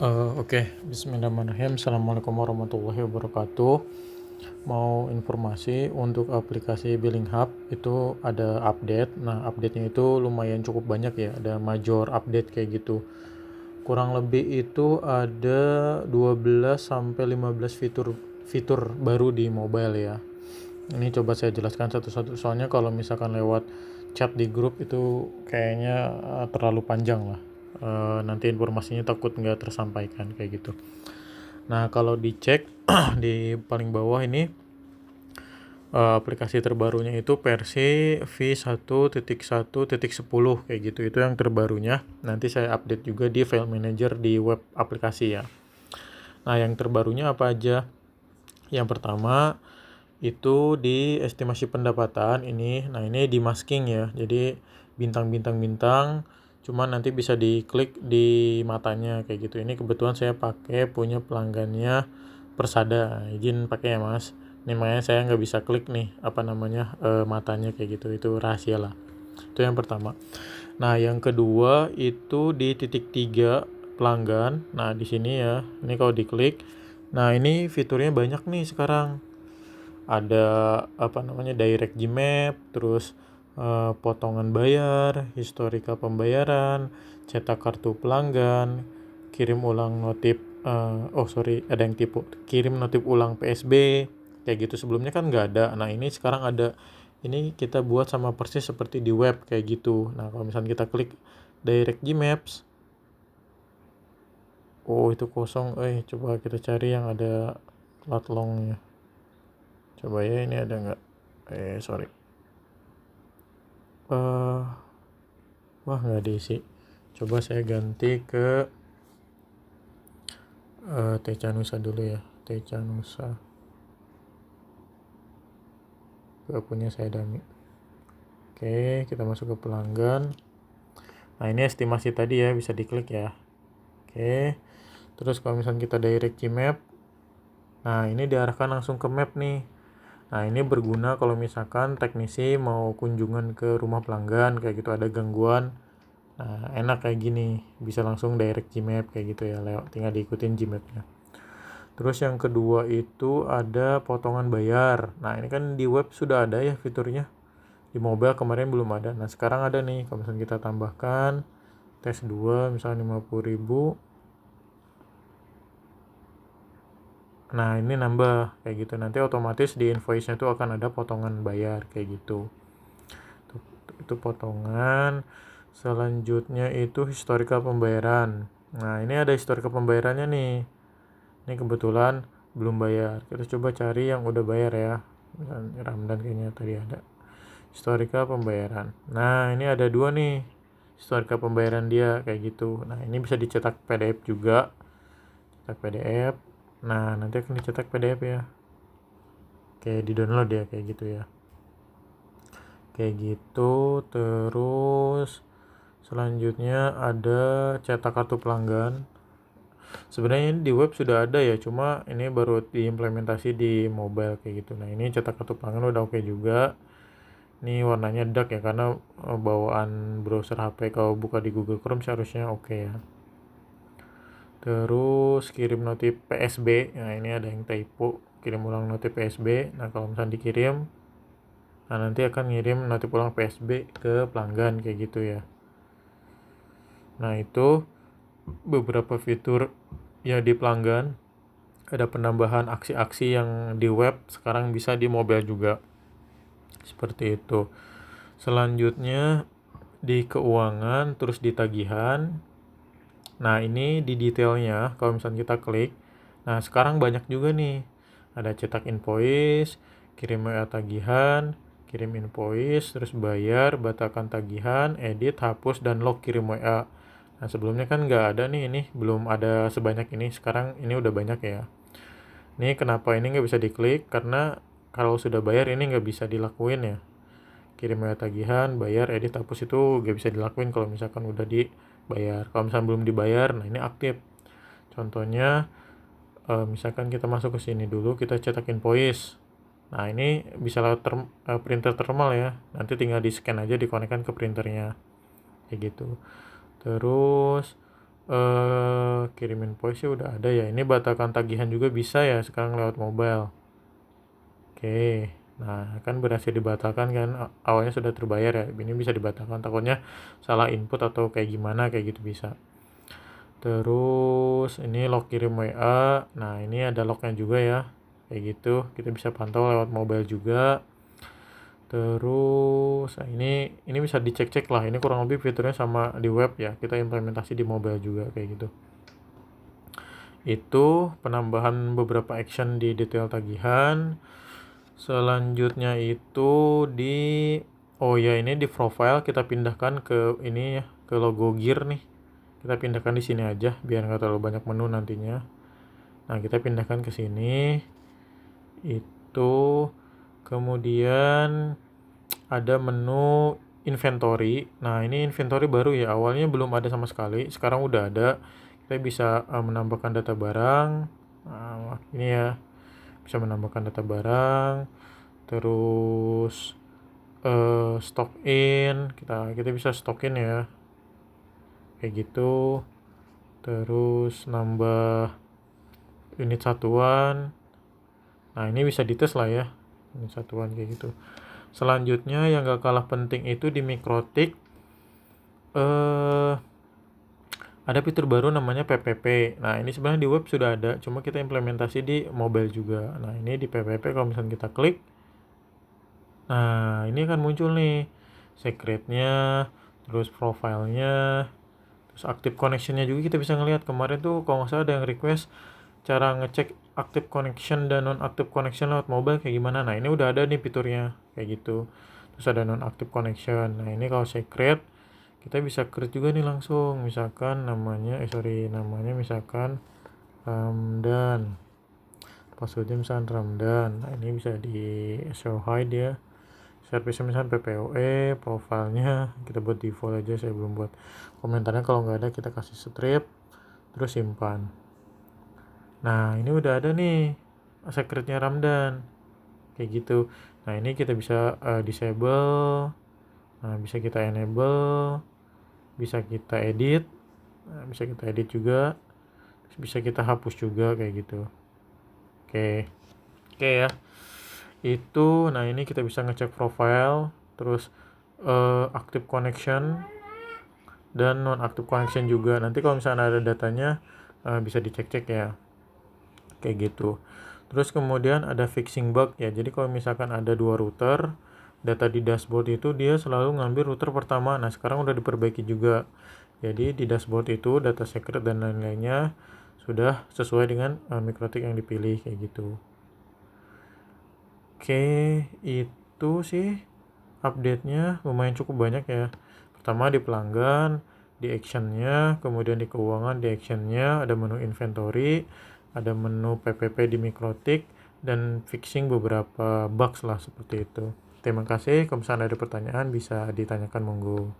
Oke, Bismillahirrahmanirrahim. Assalamualaikum warahmatullahi wabarakatuh. Mau informasi untuk aplikasi Billing Hub itu ada update. Nah, update-nya itu lumayan cukup banyak ya. Ada major update kayak gitu. Kurang lebih itu ada 12 sampai 15 fitur fitur baru di mobile ya. Ini coba saya jelaskan satu-satu. Soalnya kalau misalkan lewat chat di grup itu kayaknya terlalu panjang lah. Nanti informasinya takut nggak tersampaikan kayak gitu. Nah, kalau dicek di paling bawah ini aplikasi terbarunya itu versi v1.1.10 kayak gitu. Itu yang terbarunya. Nanti saya update juga di file manager di web aplikasi ya. Nah, yang terbarunya apa aja? Yang pertama itu di estimasi pendapatan ini. Nah, ini di masking ya. Jadi bintang-bintang-bintang cuman nanti bisa diklik di matanya kayak gitu. Ini kebetulan saya pakai punya pelanggannya Persada. Izin pakai ya, Mas. Ini makanya saya nggak bisa klik nih matanya kayak gitu. Itu rahasia lah. Itu yang pertama. Nah, yang kedua itu di titik 3 pelanggan. Nah, di sini ya. Ini kalau diklik. Nah, ini fiturnya banyak nih sekarang. Ada direct Gmap, terus potongan bayar, historika pembayaran, cetak kartu pelanggan, kirim ulang notif ada yang tipu, kirim notif ulang PSB kayak gitu. Sebelumnya kan nggak ada. Nah, ini sekarang ada. Ini kita buat sama persis seperti di web kayak gitu. Nah, kalau misalnya kita klik direct Gmaps, oh itu kosong. Coba kita cari yang ada lat longnya. Coba ya, ini ada nggak? Sorry. eh Wah, nggak diisi. Coba saya ganti ke Teca Nusa dulu ya. Teca Nusa. Gak punya saya Dami. Oke, kita masuk ke pelanggan. Nah, ini estimasi tadi ya, bisa diklik ya. Oke. Terus kalau misalnya kita direct Gmap, nah ini diarahkan langsung ke map nih. Nah, ini berguna kalau misalkan teknisi mau kunjungan ke rumah pelanggan kayak gitu, ada gangguan. Nah, enak kayak gini, bisa langsung direct Gmap kayak gitu ya, lewat tinggal diikutin Gmapnya. Terus yang kedua itu ada potongan bayar. Nah, ini kan di web sudah ada ya fiturnya. Di mobile kemarin belum ada. Nah, sekarang ada nih. Kalau misalnya kita tambahkan tes 2 misalnya 50.000. Nah, ini nambah kayak gitu. Nanti otomatis di invoice-nya itu akan ada potongan bayar kayak gitu. Itu potongan. Selanjutnya itu historika pembayaran. Nah, ini ada historika pembayarannya nih. Ini kebetulan belum bayar. Kita coba cari yang udah bayar ya. Ramdan kayaknya tadi ada. Historika pembayaran. Nah, ini ada dua nih. Historika pembayaran dia kayak gitu. Nah, ini bisa dicetak PDF juga. Cetak PDF. Nah, nanti akan dicetak PDF ya. Kayak di-download ya kayak gitu ya. Kayak gitu. Terus selanjutnya ada cetak kartu pelanggan. Sebenarnya ini di web sudah ada ya, cuma ini baru diimplementasi di mobile kayak gitu. Nah, ini cetak kartu pelanggan udah oke juga. Ini warnanya dark ya, karena bawaan browser HP kalau buka di Google Chrome seharusnya oke ya. Terus kirim notif PSB. Nah, ini ada yang typo, kirim ulang notif PSB. Nah, kalau misalnya dikirim, nah nanti akan ngirim notif ulang PSB ke pelanggan kayak gitu ya. Nah, itu beberapa fitur ya di pelanggan. Ada penambahan aksi-aksi yang di web sekarang bisa di mobile juga. Seperti itu. Selanjutnya di keuangan, terus di tagihan. Nah, ini di detailnya kalau misalnya kita klik. Nah, sekarang banyak juga nih. Ada cetak invoice, kirim WA tagihan, kirim invoice, terus bayar, batalkan tagihan, edit, hapus, dan log kirim WA. Nah, sebelumnya kan nggak ada nih, ini belum ada sebanyak ini. Sekarang ini udah banyak ya. Ini kenapa ini nggak bisa diklik? Karena kalau sudah bayar ini nggak bisa dilakuin ya. Kirim WA tagihan, bayar, edit, hapus itu nggak bisa dilakuin kalau misalkan udah dibayar. Kalau misalkan belum dibayar, nah ini aktif. Contohnya, misalkan kita masuk ke sini dulu, kita cetak invoice. Nah, ini bisa lewat printer thermal ya. Nanti tinggal di scan aja, dikonekkan ke printernya. Kayak gitu. Terus Kirim invoice udah ada ya. Ini batalkan tagihan juga bisa ya sekarang lewat mobile. Oke, nah kan berhasil dibatalkan kan, awalnya sudah terbayar ya, ini bisa dibatalkan, takutnya salah input atau kayak gimana, kayak gitu bisa. Terus ini log kirim WA, nah ini ada lognya juga ya, kayak gitu, kita bisa pantau lewat mobile juga. Terus nah ini bisa dicek-cek lah, ini kurang lebih fiturnya sama di web ya, kita implementasi di mobile juga kayak gitu. Itu penambahan beberapa action di detail tagihan. Selanjutnya itu ini di profile kita pindahkan ke ini ya, ke logo gear nih. Kita pindahkan di sini aja biar nggak terlalu banyak menu nantinya. Nah, kita pindahkan ke sini. Itu kemudian ada menu inventory. Nah, ini inventory baru ya. Awalnya belum ada sama sekali, sekarang udah ada. Kita bisa menambahkan data barang. Nah, ini ya. Bisa menambahkan data barang, terus stock in, kita bisa stock in ya, kayak gitu. Terus nambah unit satuan. Nah, ini bisa dites lah ya, unit satuan kayak gitu. Selanjutnya yang gak kalah penting itu di Mikrotik ada fitur baru namanya PPP. Nah, ini sebenarnya di web sudah ada, cuma kita implementasi di mobile juga. Nah, ini di PPP kalau misalnya kita klik, nah ini akan muncul nih secretnya, terus profilnya, terus active connectionnya juga kita bisa ngelihat. Kemarin tuh kalau nggak salah ada yang request cara ngecek active connection dan non active connection lewat mobile kayak gimana. Nah, ini udah ada nih fiturnya kayak gitu. Terus ada non active connection. Nah, ini kalau secret kita bisa create juga nih langsung, misalkan namanya misalkan Ramdan, passwordnya misalkan Ramdan. Nah, ini bisa di show hide ya, service misalkan PPOE, profilnya kita buat default aja, saya belum buat komentarnya. Kalau nggak ada kita kasih strip, terus simpan. Nah, ini udah ada nih secretnya Ramdan kayak gitu. Nah, ini kita bisa disable, nah bisa kita enable, bisa kita edit, nah, bisa kita edit juga, bisa kita hapus juga kayak gitu. Oke ya, itu. Nah, ini kita bisa ngecek profile, terus active connection dan non active connection juga. Nanti kalau misalnya ada datanya bisa dicek-cek ya, kayak gitu. Terus kemudian ada fixing bug ya, jadi kalau misalkan ada dua router, data di dashboard itu dia selalu ngambil router pertama. Nah, sekarang udah diperbaiki juga, jadi di dashboard itu data secret dan lain-lainnya sudah sesuai dengan Mikrotik yang dipilih kayak gitu. Oke, itu sih update-nya lumayan cukup banyak ya. Pertama di pelanggan, di action-nya, kemudian di keuangan, di action-nya ada menu inventory, ada menu PPP di Mikrotik, dan fixing beberapa bugs lah seperti itu. Terima kasih, kalau misalnya ada pertanyaan bisa ditanyakan monggo.